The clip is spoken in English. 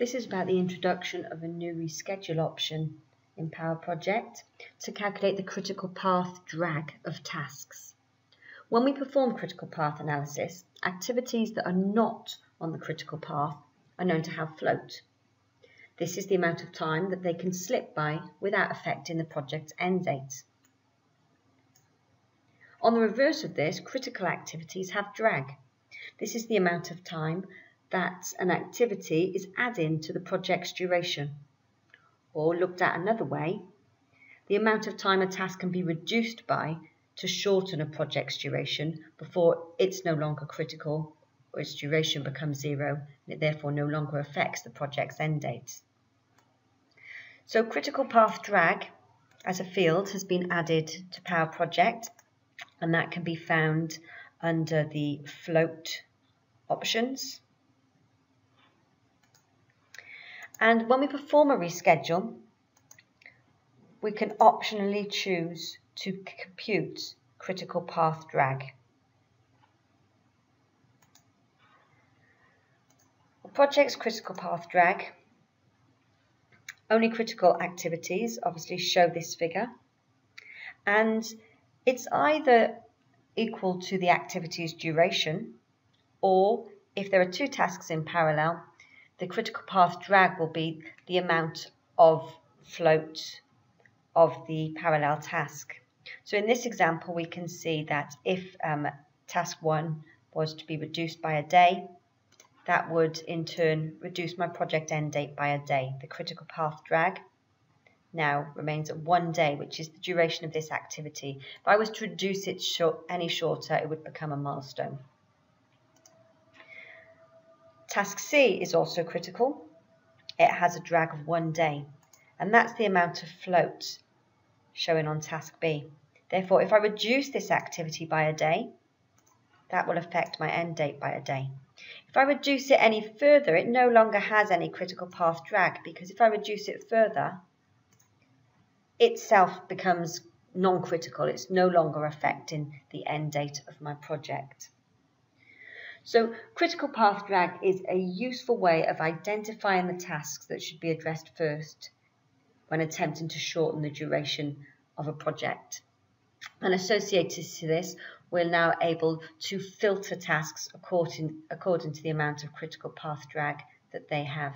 This is about the introduction of a new reschedule option in Powerproject to calculate the critical path drag of tasks. When we perform critical path analysis, activities that are not on the critical path are known to have float. This is the amount of time that they can slip by without affecting the project's end date. On the reverse of this, critical activities have drag. This is the amount of time that an activity is adding to the project's duration. Or looked at another way, the amount of time a task can be reduced by to shorten a project's duration before it's no longer critical or its duration becomes zero and it therefore no longer affects the project's end date. So critical path drag as a field has been added to Powerproject, and that can be found under the float options. And when we perform a reschedule, we can optionally choose to compute critical path drag. A project's critical path drag, only critical activities obviously show this figure, and it's either equal to the activity's duration, or if there are two tasks in parallel, the critical path drag will be the amount of float of the parallel task. So in this example, we can see that if task 1 was to be reduced by a day, that would in turn reduce my project end date by a day. The critical path drag now remains at 1 day, which is the duration of this activity. If I was to reduce it any shorter, it would become a milestone. Task C is also critical. It has a drag of 1 day, and that's the amount of float shown on task B. Therefore, if I reduce this activity by a day, that will affect my end date by a day. If I reduce it any further, it no longer has any critical path drag, because if I reduce it further, itself becomes non-critical. It's no longer affecting the end date of my project. So critical path drag is a useful way of identifying the tasks that should be addressed first when attempting to shorten the duration of a project. And associated to this, we're now able to filter tasks according to the amount of critical path drag that they have.